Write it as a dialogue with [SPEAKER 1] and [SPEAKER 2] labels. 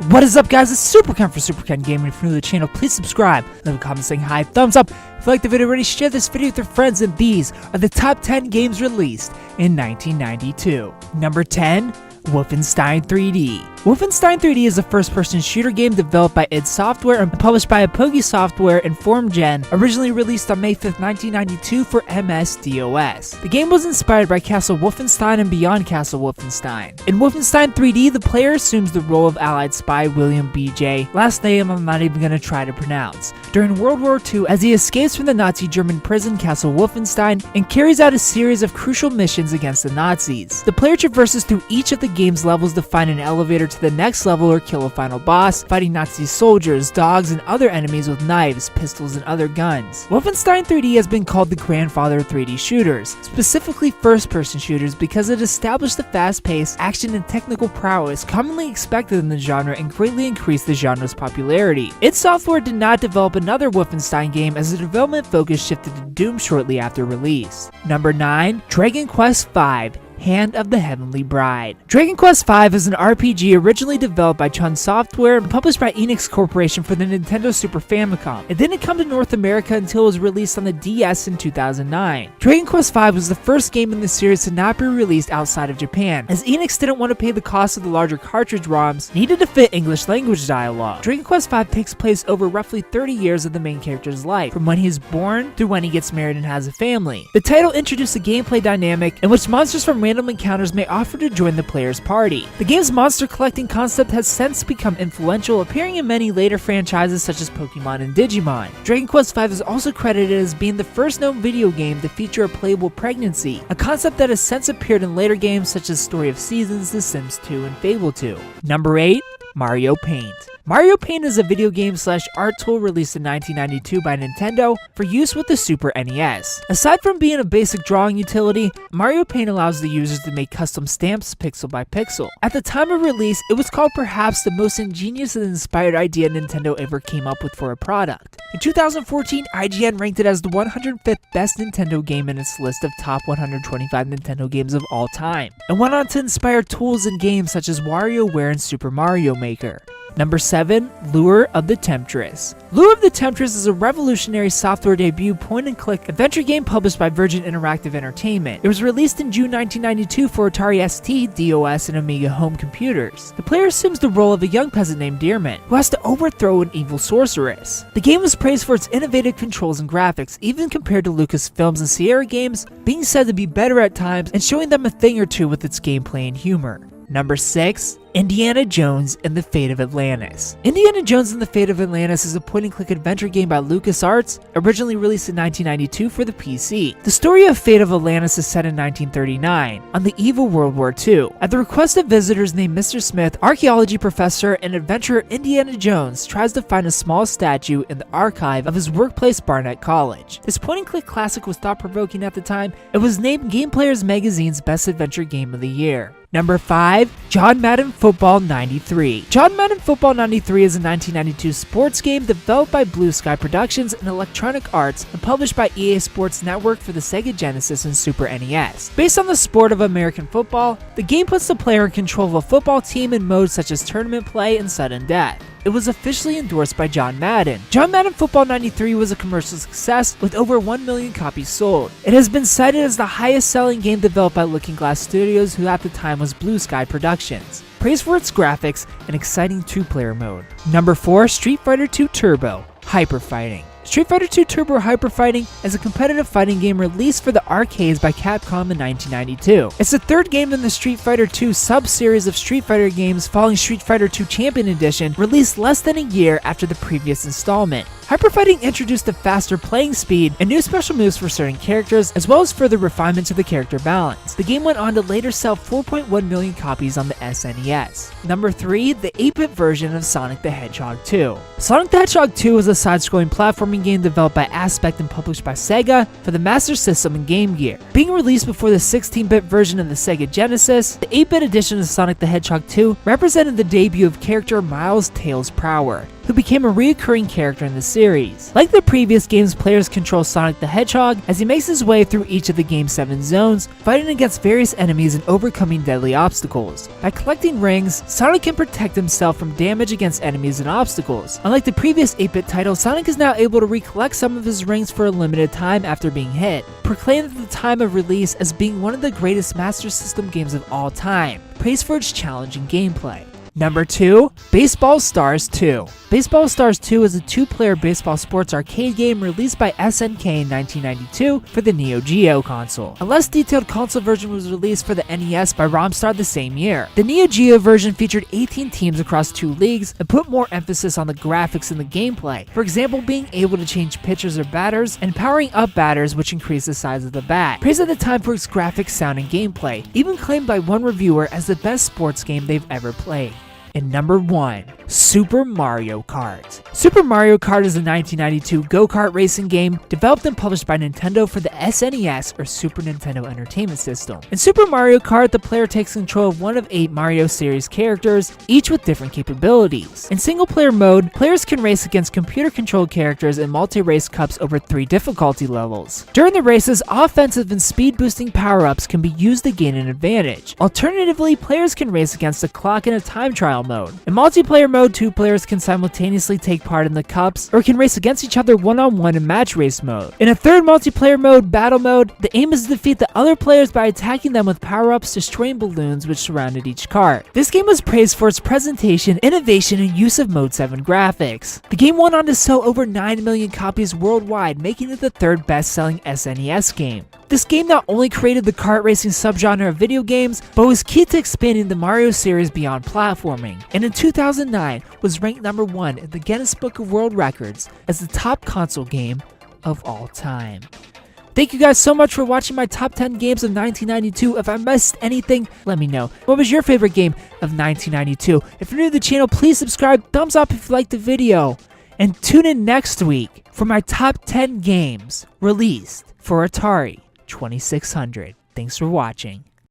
[SPEAKER 1] What is up, guys? It's Superken for Superken Gaming. If you're new to the channel, please subscribe, leave a comment saying hi, thumbs up. If you like the video already, share this video with your friends, and these are the top 10 games released in 1992. Number 10. Wolfenstein 3D. Wolfenstein 3D is a first-person shooter game developed by id Software and published by Apogee Software and FormGen, originally released on May 5, 1992 for MS-DOS. The game was inspired by Castle Wolfenstein and Beyond Castle Wolfenstein. In Wolfenstein 3D, the player assumes the role of Allied spy William B.J., last name I'm not even gonna try to pronounce, during World War II as he escapes from the Nazi German prison Castle Wolfenstein and carries out a series of crucial missions against the Nazis. The player traverses through each of the game's levels to find an elevator to the next level or kill a final boss, fighting Nazi soldiers, dogs, and other enemies with knives, pistols, and other guns. Wolfenstein 3D has been called the grandfather of 3D shooters, specifically first-person shooters, because it established the fast-paced, action and technical prowess commonly expected in the genre and greatly increased the genre's popularity. id Software did not develop another Wolfenstein game as the development focus shifted to Doom shortly after release. Number 9. Dragon Quest V. Hand of the Heavenly Bride. Dragon Quest V is an RPG originally developed by Chun Software and published by Enix Corporation for the Nintendo Super Famicom. It didn't come to North America until it was released on the DS in 2009. Dragon Quest V was the first game in the series to not be released outside of Japan, as Enix didn't want to pay the cost of the larger cartridge ROMs needed to fit English language dialogue. Dragon Quest V takes place over roughly 30 years of the main character's life, from when he is born through when he gets married and has a family. The title introduced a gameplay dynamic in which monsters from random encounters may offer to join the player's party. The game's monster collecting concept has since become influential, appearing in many later franchises such as Pokemon and Digimon. Dragon Quest V is also credited as being the first known video game to feature a playable pregnancy, a concept that has since appeared in later games such as Story of Seasons, The Sims 2, and Fable 2. Number 8. Mario Paint. Mario Paint is a video game / art tool released in 1992 by Nintendo for use with the Super NES. Aside from being a basic drawing utility, Mario Paint allows the users to make custom stamps pixel by pixel. At the time of release, it was called perhaps the most ingenious and inspired idea Nintendo ever came up with for a product. In 2014, IGN ranked it as the 105th best Nintendo game in its list of top 125 Nintendo games of all time, and went on to inspire tools in games such as WarioWare and Super Mario Maker. Number 7. Lure of the Temptress. Lure of the Temptress is a revolutionary software debut point-and-click adventure game published by Virgin Interactive Entertainment. It was released in June 1992 for Atari ST, DOS, and Amiga home computers. The player assumes the role of a young peasant named Dearman, who has to overthrow an evil sorceress. The game was praised for its innovative controls and graphics, even compared to Lucasfilms and Sierra games, being said to be better at times and showing them a thing or two with its gameplay and humor. Number 6. Indiana Jones and the Fate of Atlantis. Indiana Jones and the Fate of Atlantis is a point-and-click adventure game by LucasArts, originally released in 1992 for the PC. The story of Fate of Atlantis is set in 1939, on the eve of World War II. At the request of visitors named Mr. Smith, archaeology professor and adventurer Indiana Jones tries to find a small statue in the archive of his workplace Barnett College. This point-and-click classic was thought-provoking at the time and was named Game Players Magazine's Best Adventure Game of the Year. Number 5. John Madden Football 93. John Madden Football 93 is a 1992 sports game developed by Blue Sky Productions and Electronic Arts and published by EA Sports Network for the Sega Genesis and Super NES. Based on the sport of American football, the game puts the player in control of a football team in modes such as tournament play and sudden death. It was officially endorsed by John Madden. John Madden Football 93 was a commercial success with over 1 million copies sold. It has been cited as the highest selling game developed by Looking Glass Studios, who at the time was Blue Sky Productions. Praised for its graphics and exciting 2-player mode. Number 4. Street Fighter II Turbo Hyper Fighting. Street Fighter II Turbo Hyper Fighting is a competitive fighting game released for the arcades by Capcom in 1992. It's the third game in the Street Fighter II sub-series of Street Fighter games following Street Fighter II Champion Edition, released less than a year after the previous installment. Hyper Fighting introduced a faster playing speed and new special moves for certain characters, as well as further refinement to the character balance. The game went on to later sell 4.1 million copies on the SNES. Number 3. The 8-bit version of Sonic the Hedgehog 2. Sonic the Hedgehog 2 was a side-scrolling platforming game developed by Aspect and published by Sega for the Master System and Game Gear. Being released before the 16-bit version of the Sega Genesis, the 8-bit edition of Sonic the Hedgehog 2 represented the debut of character Miles Tails Prower. who became a recurring character in the series. Like the previous games, players control Sonic the Hedgehog as he makes his way through each of the game's 7 zones, fighting against various enemies and overcoming deadly obstacles. By collecting rings, Sonic can protect himself from damage against enemies and obstacles. Unlike the previous 8-bit title, Sonic is now able to recollect some of his rings for a limited time after being hit, proclaimed at the time of release as being one of the greatest Master System games of all time, praised for its challenging gameplay. Number 2, Baseball Stars 2. Baseball Stars 2 is a 2-player baseball sports arcade game released by SNK in 1992 for the Neo Geo console. A less detailed console version was released for the NES by Romstar the same year. The Neo Geo version featured 18 teams across 2 leagues and put more emphasis on the graphics and the gameplay. For example, being able to change pitchers or batters and powering up batters, which increased the size of the bat. Praised at the time for its graphics, sound, and gameplay, even claimed by one reviewer as the best sports game they've ever played. And number 1, Super Mario Kart. Super Mario Kart is a 1992 go-kart racing game developed and published by Nintendo for the SNES or Super Nintendo Entertainment System. In Super Mario Kart, the player takes control of one of 8 Mario series characters, each with different capabilities. In single-player mode, players can race against computer-controlled characters in multi-race cups over 3 difficulty levels. During the races, offensive and speed-boosting power-ups can be used to gain an advantage. Alternatively, players can race against the clock in a time trial mode. In multiplayer mode, 2 players can simultaneously take part in the cups or can race against each other one-on-one in match race mode. In a third multiplayer mode, battle mode, the aim is to defeat the other players by attacking them with power-ups, destroying balloons which surrounded each cart. This game was praised for its presentation, innovation, and use of Mode 7 graphics. The game went on to sell over 9 million copies worldwide, making it the 3rd best-selling SNES game. This game not only created the kart racing subgenre of video games, but was key to expanding the Mario series beyond platforming, and in 2009 was ranked number 1 in the Guinness Book of World Records as the top console game of all time. Thank you guys so much for watching my top 10 games of 1992. If I missed anything, let me know. What was your favorite game of 1992? If you're new to the channel, please subscribe, thumbs up if you liked the video, and tune in next week for my top 10 games released for Atari 2600. Thanks for watching.